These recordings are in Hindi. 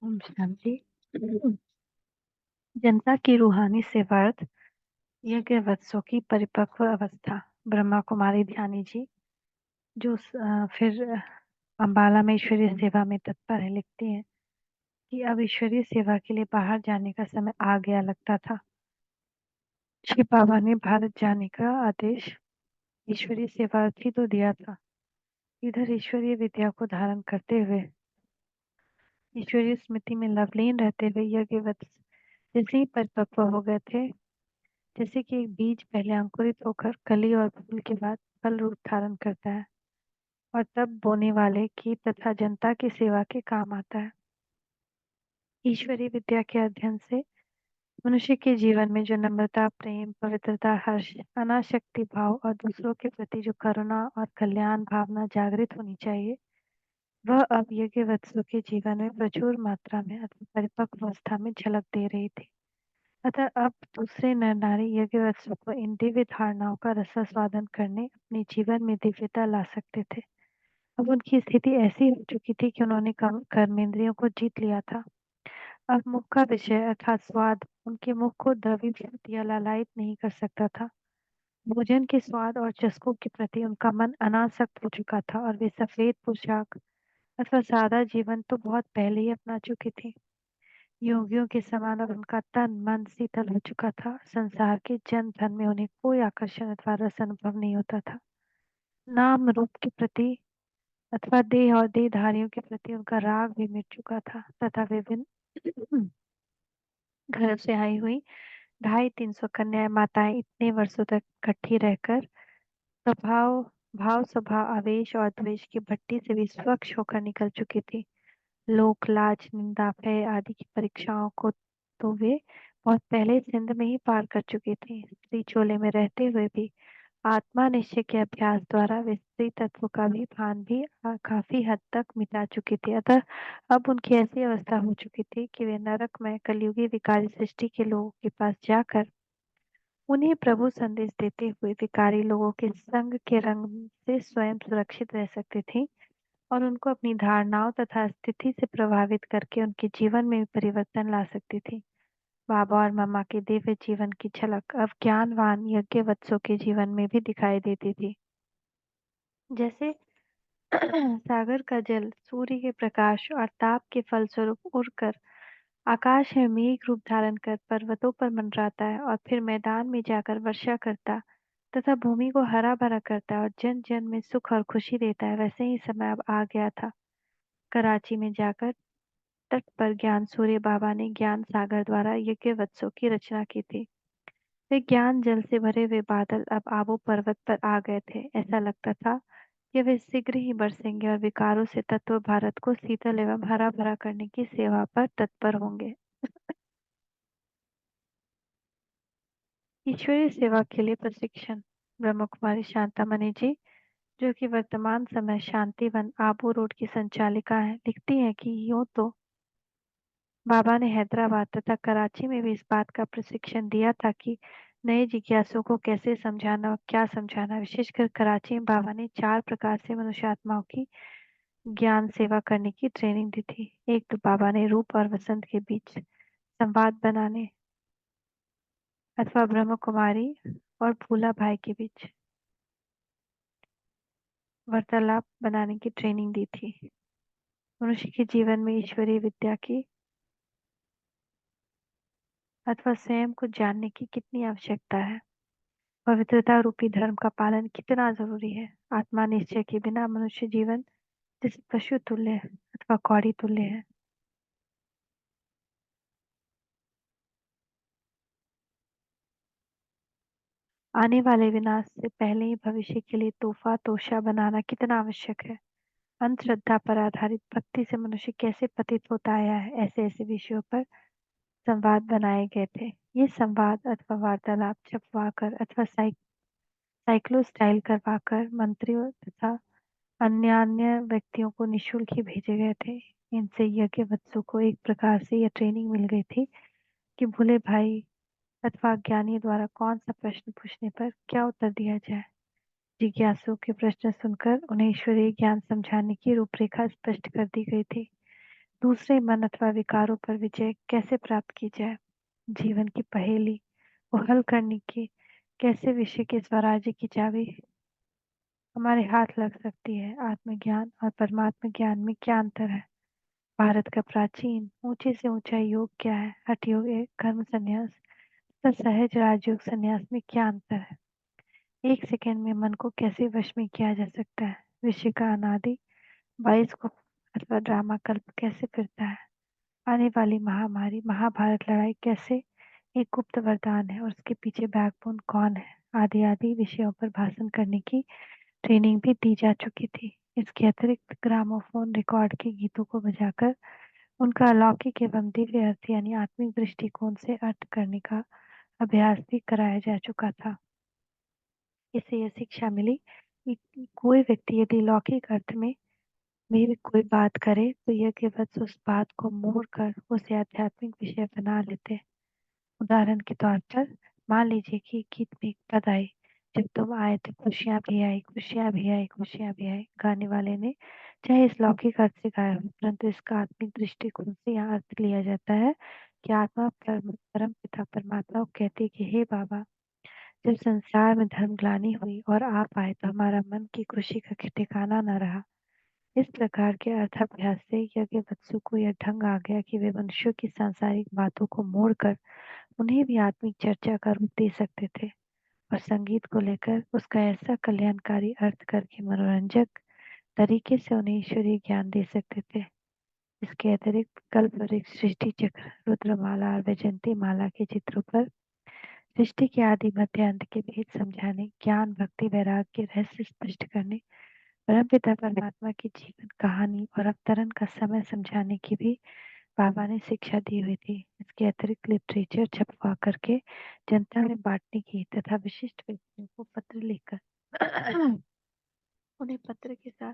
ओम शांति। जनता की रूहानी सेवार्थ यज्ञ वत्सों की परिपक्व अवस्था। ब्रह्मा कुमारी ध्यानी जी जो फिर अम्बाला में ईश्वरीय सेवा में तत्पर है, लिखती हैं कि अब ईश्वरीय सेवा के लिए बाहर जाने का समय आ गया लगता था। श्री बाबा ने भारत जाने का आदेश ईश्वरीय सेवार्थ ही तो दिया था। इधर ईश्वरीय विद्या को धारण करते हुए ईश्वरीय स्मृति में लवलीन रहते हुए यज्ञ वत्स जैसे ही परिपक्व हो गए थे, जैसे कि एक बीज पहले अंकुरित होकर कली और फूल के बाद फल रूप धारण करता है और तब बोने वाले की तथा जनता की सेवा के काम आता है। ईश्वरीय विद्या के अध्ययन से मनुष्य के जीवन में जो नम्रता, प्रेम, पवित्रता, हर्ष, अनासक्ति भाव और दूसरों के प्रति जो करुणा और कल्याण भावना जागृत होनी चाहिए, वह अब यज्ञ वत्सों के जीवन में प्रचुर मात्रा में अथवा परिपक्व अवस्था में झलक दे रही थी। अतः अब दूसरे नर नारी यज्ञ वत्सों को इन दिव्य धारणाओं का रसास्वादन करने अपने जीवन में दिव्यता ला सकते थे। अब उनकी स्थिति ऐसी हो चुकी थी कि उन्होंने कर्मेंद्रियों को जीत लिया था। अब मुख का विषय अर्थात स्वाद उनके मुख को द्रवीभूत या लालायित नहीं कर सकता था। भोजन के स्वाद और चस्कों के प्रति उनका मन अनासक्त हो चुका था और वे सफेद पोशाक अथवा सादा जीवन तो बहुत पहले ही अपना चुकी थी। योगियों के समान अब उनका तन मन शीतल हो चुका था। संसार के जन धन में उन्हें कोई आकर्षण अथवा रस अनुभव नहीं होता था। नाम रूप के प्रति अथवा देह और देहधारियों के प्रति उनका राग भी मिट चुका था तथा विभिन्न घर से आई हुई 250-300 कन्याएं माताएं इतने वर्षों तक इकट्ठी रहकर स्वभाव भाव स्वभाव आवेश और द्वेष की भट्टी से भी स्वच्छ होकर निकल चुकी थी। लोक लाज निंदा भय आदि की परीक्षाओं को तो वे बहुत पहले सिंध में ही पार कर चुकी थी। स्त्री चोले में रहते हुए भी आत्मा निश्चय के अभ्यास द्वारा वे स्त्री तत्व का भी भान भी काफी हद तक मिटा चुकी थी। अतः अब उनकी ऐसी अवस्था हो चुकी थी कि वे नरक में कलयुगी विकारी सृष्टि के लोगों के पास जाकर उन्हें प्रभु संदेश देते हुए विकारी लोगों के संग के रंग से स्वयं सुरक्षित रह सकती थी और उनको अपनी धारणाओं तथा स्थिति से प्रभावित करके उनके जीवन में भी परिवर्तन ला सकती थी। बाबा और मम्मा के दिव्य जीवन की झलक अब ज्ञानवान यज्ञवत्सों के जीवन में भी दिखाई देती थी। जैसे सागर का जल सूर्य के प्रकाश और ताप के फलस्वरूप उड़कर आकाश में मेघ रूप धारण कर पर्वतों पर मंडराता है और फिर मैदान में जाकर वर्षा करता तथा भूमि को हरा भरा करता है और जन जन में सुख और खुशी देता है, वैसे ही समय अब आ गया था। कराची में जाकर तट पर ज्ञान सूर्य बाबा ने ज्ञान सागर द्वारा यज्ञ वत्सों की रचना की थी। वे ज्ञान जल से भरे हुए बादल अब आबू पर्वत पर आ गए थे। ऐसा लगता था कि वे शीघ्र ही बरसेंगे और विकारों से तत्व भारत को शीतल एवं हरा भरा करने की सेवा पर तत्पर होंगे। ईश्वरीय सेवा के लिए प्रशिक्षण। ब्रह्म कुमारी शांतामणि जी जो कि वर्तमान समय शांतिवन आबू रोड की संचालिका है, लिखती हैं कि यूं तो बाबा ने हैदराबाद तथा कराची में भी इस बात का प्रशिक्षण दिया था कि नए जिज्ञासुओं को कैसे समझाना और क्या समझाना। विशेषकर कराची में बाबा ने 4 प्रकार से मनुष्यात्माओं की ज्ञान सेवा करने की ट्रेनिंग दी थी। एक तो बाबा ने रूप और वसंत के बीच संवाद बनाने अथवा ब्रह्म कुमारी और फूला भाई के बीच वार्तालाप बनाने की ट्रेनिंग दी थी। मनुष्य के जीवन में ईश्वरीय विद्या की अथवा स्वयं को जानने की कितनी आवश्यकता है, पवित्रता रूपी धर्म का पालन कितना जरूरी है। आत्मा निश्चय के बिना मनुष्य जीवन जैसे पशु तुल्य है अथवा कौड़ी तुल्य है। आने वाले विनाश से पहले ही भविष्य के लिए तोहफा तोशा बनाना कितना आवश्यक है। अंधश्रद्धा पर आधारित भक्ति से मनुष्य कैसे पतित होता आया है, ऐसे ऐसे विषयों पर संवाद बनाए गए थे। ये संवाद अथवा वार्तालाप छपवाकर अथवा साइक्लो स्टाइल करवाकर मंत्रियों तथा अन्य अन्य व्यक्तियों को निःशुल्क ही भेजे गए थे। इनसे यज्ञ वत्सों को एक प्रकार से यह ट्रेनिंग मिल गई थी कि भूले भाई अथवा ज्ञानी द्वारा कौन सा प्रश्न पूछने पर क्या उत्तर दिया जाए। जिज्ञासु के प्रश्न सुनकर उन्हें ईश्वरीय ज्ञान समझाने की रूपरेखा स्पष्ट कर दी गई थी। दूसरे मन अथवा विकारों पर विजय कैसे प्राप्त की जाए, जीवन की पहेली को हल करने की कैसे विषय के स्वराज्य की चाबी हमारे हाथ लग सकती है। आत्मज्ञान और परमात्म ज्ञान में क्या अंतर है? भारत का प्राचीन ऊंचे से ऊंचा योग क्या है? हठ योग एक कर्म संन्यास तथा सहज राजयोग संन्यास में क्या अंतर है? एक सेकंड में मन को कैसे वश में किया जा सकता है? विषय का अनादि बाइस्कोप अथवा ड्रामा कल्प कैसे फिरता है? आने वाली महामारी महाभारत लड़ाई कैसे एक गुप्त वरदान है और उसके पीछे बैकबोन कौन है? आदि आदि विषयों पर भाषण करने की ट्रेनिंग भी दी जा चुकी थी। इसके अतिरिक्त ग्रामोफोन रिकॉर्ड के गीतों को बजाकर उनका अलौकिक एवं दिव्य अर्थ यानी आत्मिक दृष्टिकोण से अर्थ करने का अभ्यास भी कराया जा चुका था। इससे यह शिक्षा मिली कि कोई व्यक्ति यदि लौकिक अर्थ में भी कोई बात करे तो यह केवल उस बात को मोड़ कर उसे आध्यात्मिक विषय बना लेते। उदाहरण के तौर पर मान लीजिए कि गीत में एक पद आई, जब तुम आए थे खुशियां भी आई, खुशियां भी आई, खुशियां भी आई। गाने वाले ने चाहे इस लौकिक अर्थ से गाया हो, परंतु इसका आत्मिक दृष्टिकोण से यहाँ अर्थ लिया जाता है कि आत्मा परम पिता परमात्मा को कहती है कि हे बाबा, जब संसार में धर्म ग्लानि हुई और आप आए तो हमारा मन की खुशी का ठिकाना न रहा। इस प्रकार के अर्थाभ्यास से यज्ञवत्सु को यह ढंग आ गया कि वे मनुष्यों की सांसारिक बातों को मोड़कर उन्हें भी आत्मिक चर्चा का रूप दे सकते थे और संगीत को लेकर उसका ऐसा कल्याणकारी अर्थ करके मनोरंजक तरीके से उन्हें ईश्वरीय ज्ञान दे सकते थे। इसके अतिरिक्त कल्पवृक्ष, सृष्टि चक्र, रुद्रमाला और वैजयंती माला के चित्रों पर सृष्टि के आदि मध्य अंत के भेद समझाने, ज्ञान भक्ति वैराग्य के रहस्य स्पष्ट करने, परमपिता परमात्मा की जीवन कहानी और अवतरण का समय समझाने की भी बाबा ने शिक्षा दी हुई थी। इसके अतिरिक्त लिटरेचर छपवा करके जनता में बांटने की तथा विशिष्ट व्यक्तियों को पत्र लिखकर उन्हें पत्र के साथ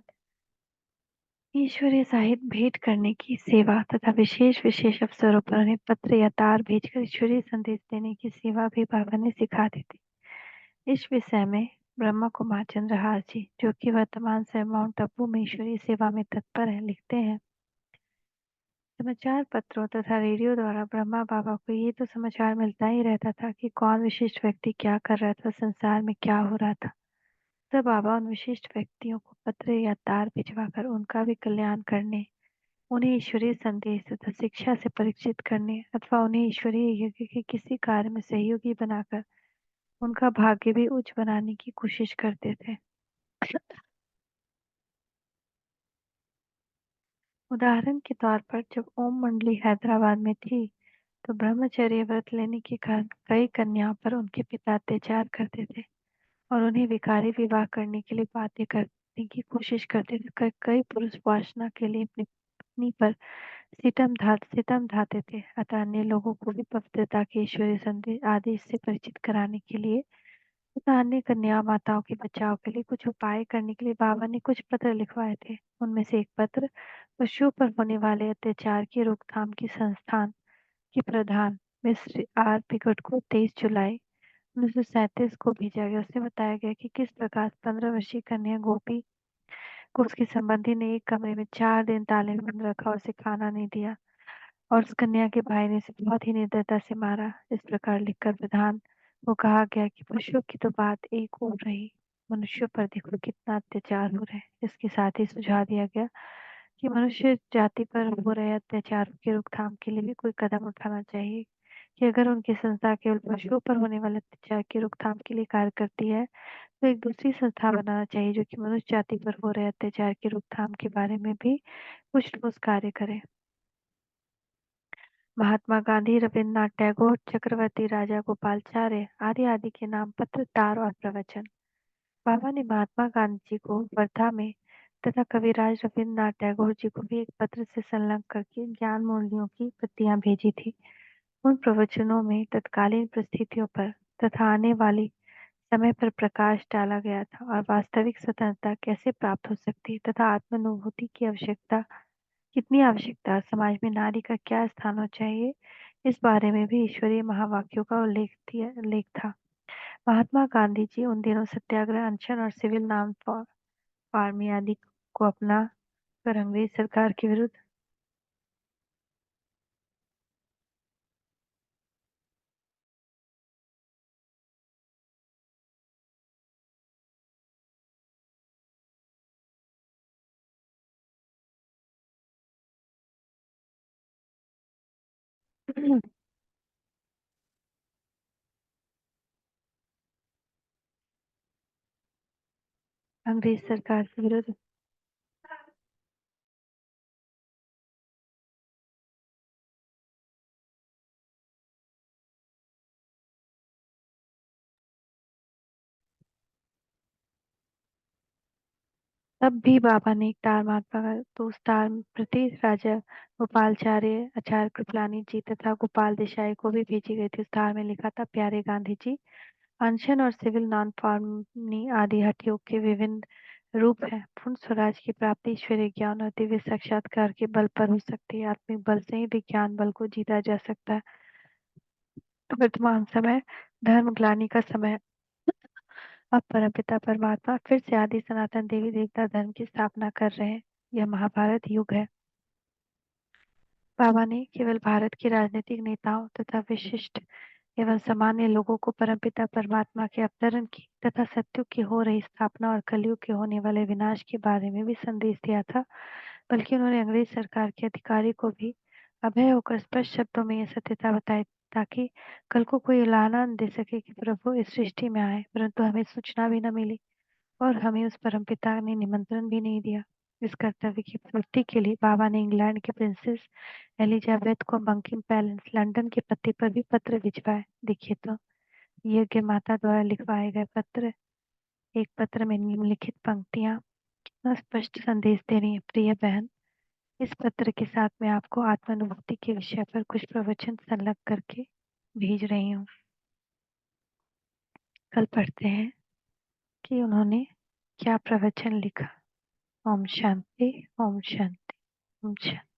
ईश्वरीय साहित्य भेंट करने की सेवा तथा विशेष विशेष अवसरों पर उन्हें पत्र या तार भेजकर ईश्वरीय संदेश देने की सेवा भी बाबा ने सिखा दी थी। इस विषय में ब्रह्मा कुमार चंद्रहास जी, जो कि वर्तमान से माउंट आबू में ईश्वरीय सेवा में तत्पर हैं, लिखते हैं, समाचार पत्रों तथा रेडियो द्वारा ब्रह्मा बाबा को ये तो समाचार मिलता ही रहता था कि कौन विशिष्ट व्यक्ति क्या कर रहा था, संसार में क्या हो रहा था। तब बाबा उन विशिष्ट व्यक्तियों को पत्र या तार भिजवाकर उनका भी कल्याण करने, उन्हें ईश्वरीय संदेश तथा शिक्षा से परिचित करने अथवा उन्हें ईश्वरीय यज्ञ के किसी कार्य में सहयोगी बनाकर उनका भाग्य भी उच्च बनाने की कोशिश करते थे। उदाहरण के तौर पर जब ओम मंडली हैदराबाद में थी तो ब्रह्मचर्य व्रत लेने के कारण कई कन्याओं पर उनके पिता अत्याचार करते थे और उन्हें विकारी विवाह करने के लिए बाध्य करने की कोशिश करते थे। कई पुरुष वासना के लिए अपनी पत्नी पर सितम ढाते थे। अतः अन्य लोगों को भी पवित्रता के ईश्वरीय संदेश आदि से परिचित कराने के लिए तथा अन्य कन्या माताओं के बचाव के लिए कुछ उपाय करने के लिए बाबा ने कुछ पत्र लिखवाए थे। उनमें से एक पत्र पशुओं पर होने वाले अत्याचार की रोकथाम की संस्थान के प्रधान मिस्टर आर पिकट को 23 जुलाई 1937 को भेजा गया। उसमें बताया गया कि किस प्रकार 15 वर्षीय कन्या गोपी को उसके संबंधी ने एक कमरे में 4 दिन ताले में बंद रखा और उसे खाना नहीं दिया और उस कन्या के भाई ने उसे बहुत ही निर्दयता से मारा। इस प्रकार लिखकर प्रधान को कहा गया कि पशुओं की तो बात एक और रही, मनुष्यों पर देखो कितना अत्याचार हो रहा है। इसके साथ ही सुझाव दिया गया कि मनुष्य जाति पर हो रहे अत्याचारों की रोकथाम के लिए भी कोई कदम उठाना चाहिए कि अगर उनकी संस्था केवल पशुओं पर होने वाले अत्याचार की रोकथाम के लिए कार्य करती है तो एक दूसरी संस्था बनाना चाहिए जो कि मनुष्य जाति पर हो रहे अत्याचार की रोकथाम के बारे में भी कुछ ठोस कार्य करे। महात्मा गांधी, रविन्द्रनाथ टैगोर, चक्रवर्ती राजा गोपालाचार्य आदि आदि के नाम पत्र, तार और प्रवचन। बाबा ने महात्मा गांधी जी को वर्धा में तथा कविराज रविन्द्रनाथ टैगोर जी को भी एक पत्र से संलग्न करके ज्ञान मूल्यों की प्रतियां भेजी थी। उन प्रवचनों में तत्कालीन परिस्थितियों पर तथा आने वाली समय पर प्रकाश डाला गया था और वास्तविक स्वतंत्रता कैसे प्राप्त हो सकती है तथा आत्मानुभूति की आवश्यकता कितनी आवश्यकता, समाज में नारी का क्या स्थान होना चाहिए, इस बारे में भी ईश्वरीय महावाक्यों का उल्लेख था। महात्मा गांधी जी उन दिनों सत्याग्रह, अनशन और सिविल नाम आर्मी आदि को अपना कर अंग्रेज सरकार के विरुद्ध अंग्रेज सरकार से विरोध। तब भी बाबा ने एक तार मार पकड़ा तो उस तार प्रति राजा गोपालचार्य आचार्य कृपलानी जी तथा गोपाल देसाई को भी भेजी गई थी। उस तार में लिखा था, प्यारे गांधी जी, अनशन और सिविल नॉन कॉन्फॉर्मी आदि हठ योग के विभिन्न रूप हैं। पूर्ण स्वराज की प्राप्ति ईश्वरीय ज्ञान और दिव्य साक्षात्कार के बल पर हो सकती है। आत्मिक बल से ही विज्ञान बल को जीता जा सकता है। वर्तमान समय धर्म ग्लानि का समय है। अब परमपिता परमात्मा फिर से आदि सनातन देवी देवता धर्म की स्थापना कर रहे हैं। यह महाभारत युग है। बाबा ने केवल भारत के राजनीतिक नेताओं तथा विशिष्ट एवं सामान्य लोगों को परमपिता परमात्मा के अवतरण की तथा सत्युग की हो रही स्थापना और कलयुग के होने वाले विनाश के बारे में भी संदेश दिया था, बल्कि उन्होंने अंग्रेज सरकार के अधिकारी को भी अभय होकर स्पष्ट शब्दों में यह सत्यता बताई, ताकि कल को कोई उलाहना न दे सके कि प्रभु इस सृष्टि में आए परंतु हमें सूचना भी न मिली और हमें उस परमपिता ने निमंत्रण भी नहीं दिया। इस कर्तव्य की पूर्ति के लिए बाबा ने इंग्लैंड की प्रिंसेस एलिजाबेथ को बंकिंग पैलेस लंदन के पते पर भी पत्र भिजवाए। देखिए तो, यज्ञ माता द्वारा लिखवाए गए पत्र। एक पत्र में निम्नलिखित पंक्तियां कितना स्पष्ट संदेश दे रही है। प्रिय बहन, इस पत्र के साथ मैं आपको आत्मानुभूति के विषय पर कुछ प्रवचन संलग्न करके भेज रही हूँ। कल पढ़ते हैं कि उन्होंने क्या प्रवचन लिखा। ओम शांति, ओम शांति, ओम शांति।